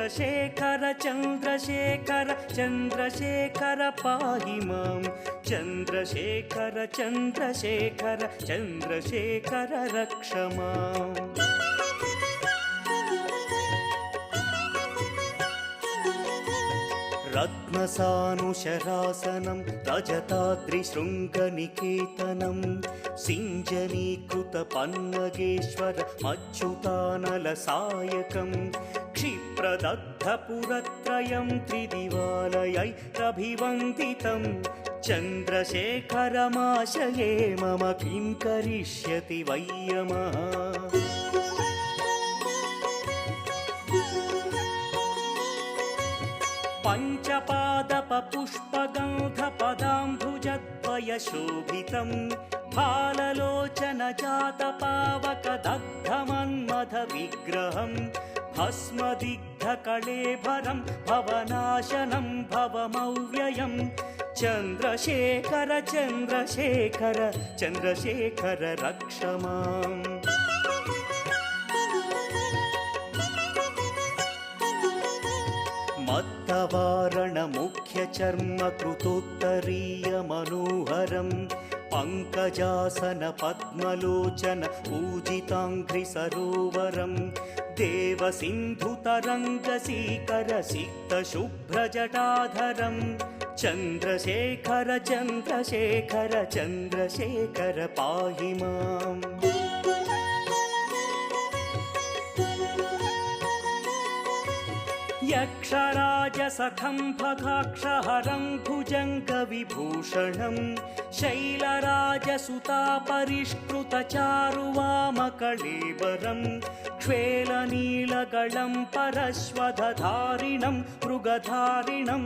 చంద్రశేఖర చంద్రశేఖర చంద్రశేఖర పాహి మాం చంద్రశేఖర చంద్రశేఖర చంద్రశేఖర రక్ష మాం. రత్నసానుశరాసనం రజతాద్రిశృంగనికేతనం సింజనీకృత పన్నగేశ్వర మచ్యుతానల సాయకం క్షిప్రదగ్ధపురత్రయం త్రిదివాలయైరభివందితం చంద్రశేఖరమాశయే మమ కిం కరిష్యతి వయ్యమః. పంచపాదపపుష్పగంధపదాంభుజద్వయశోభితం फाललोचनजातपावकदग्धमन्मथ विग्रहं भस्मदिग्धकळेभरं भवनाशनं भवमव्ययं चन्द्रशेखर चन्द्रशेखर चन्द्रशेखर रक्ष माम्. मत्तवारणमुख्यचर्मकृतोत्तरीयमनोहरं पंकजासन पद्मलोचन पूजिताङ्घ्रिसरोवरं देवसिन्धुतरङ्गसीकर सिक्तशुभ्रजटाधरं चन्द्रशेखर चन्द्रशेखर चन्द्रशेखर पाहि माम्. यक्षराजसखं भगाक्षहरं भुजङ्गविभूषणं शैलराजसुतापरिष्कृतचारुवामकळेबरं क्ष्वेलनीलगलं परश्वधधारिणं मृगधारिणं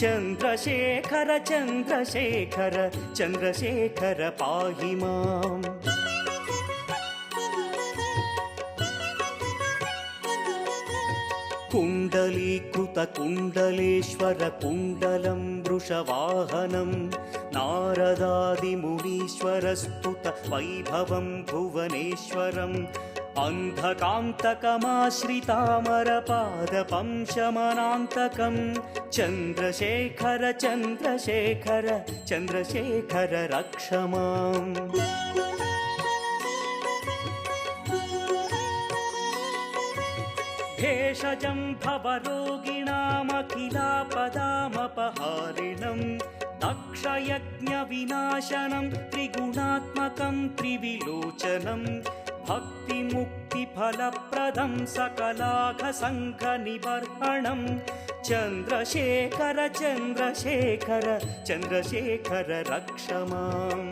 चन्द्रशेखर चन्द्रशेखर चन्द्रशेखर पाहि माम्. कुण्डलीकृतकुण्डलेश्वर कुण्डलं वृषवाहनं नारदादिमुनीश्वरस्तुत वैभवं भुवनेश्वरम् अन्धकान्तकमाश्रितामरपादपं शमनान्तकं चन्द्रशेखर चन्द्रशेखर चन्द्रशेखर रक्ष माम्. भेषजं भवरोगिणामखिलापदामपहारिणं दक्षयज्ञविनाशनं त्रिगुणात्मकं त्रिविलोचनं भक्तिमुक्तिफलप्रदं सकलाघसङ्घनिबर्हणं चन्द्रशेखर चन्द्रशेखर चन्द्रशेखर रक्ष माम्.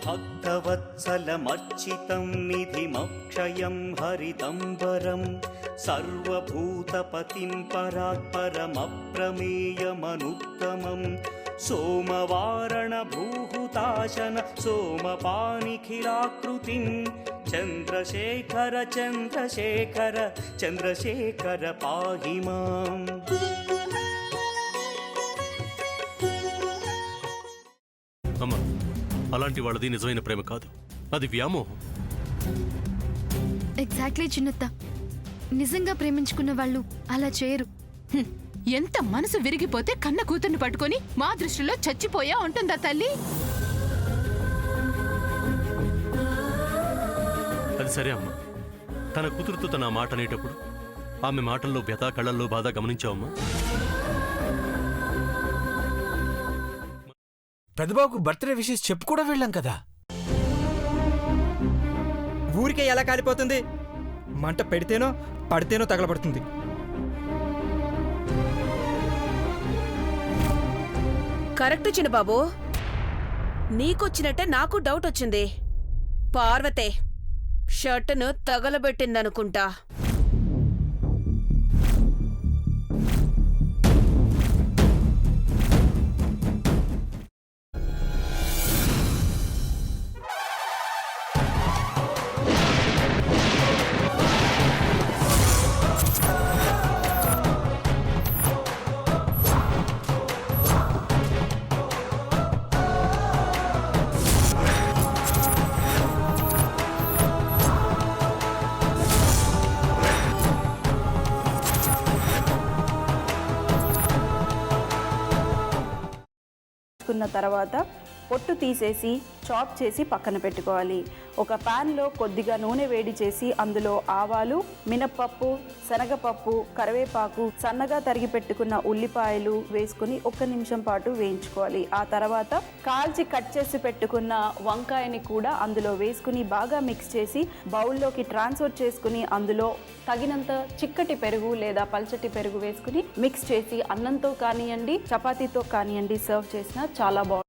भक्तवत्सलमर्चितं निधिमक्षयं हरिदम्बरं सर्वभूतपतिं परात्परमप्रमेयमनुत्तमं सोमवारणभूहुताशन सोमपानिखिलाकृतिं चन्द्रशेखर चन्द्रशेखर चन्द्रशेखर पाहि माम्. అలాంటి వాళ్ళది నిజమైన ప్రేమ కాదు, అది వ్యామోహం. ఎగ్జాక్ట్లీ చిన్నత్త, నిజంగా ప్రేమించుకున్న వాళ్ళు అలా చేయరు. ఎంత మనసు విరిగిపోతే కన్న కూతుర్ని పట్టుకొని మా దృష్టిలో చచ్చిపోయా ఉంటుందా తల్లి? అది సరే అమ్మా, తన కూతురుతో తన మాట అనేటప్పుడు ఆమె మాటల్లో వ్యథ, కళ్ళల్లో బాధ గమనించావమ్మా? పెద్దబాబుకు బర్త్డే విషెస్ చెప్పు కూడా వెళ్ళాం కదా. ఊరికే ఎలా కాలిపోతుంది? మంట పెడితేనో పడితేనో తగలబడుతుంది. కరెక్ట్ చిన్నబాబు, నీకొచ్చినట్టే నాకు డౌట్ వచ్చింది. పార్వతే షర్టును తగలబెట్టిందనుకుంటా. తీసుకున్న తర్వాత పొట్టు తీసేసి చాప్ చేసి పక్కన పెట్టుకోవాలి. ఒక ప్యాన్లో కొద్దిగా నూనె వేడి చేసి అందులో ఆవాలు, మినప్పప్పు, శనగపప్పు, కరివేపాకు, సన్నగా తరిగి పెట్టుకున్న ఉల్లిపాయలు వేసుకుని 1 నిమిషం పాటు వేయించుకోవాలి. ఆ తర్వాత కాల్చి కట్ చేసి పెట్టుకున్న వంకాయని కూడా అందులో వేసుకుని బాగా మిక్స్ చేసి బౌల్లోకి ట్రాన్స్ఫర్ చేసుకుని అందులో తగినంత చిక్కటి పెరుగు లేదా పల్చటి పెరుగు వేసుకుని మిక్స్ చేసి అన్నంతో కానివ్వండి, చపాతీతో కానివ్వండి సర్వ్ చేసినా చాలా బాగుంటుంది.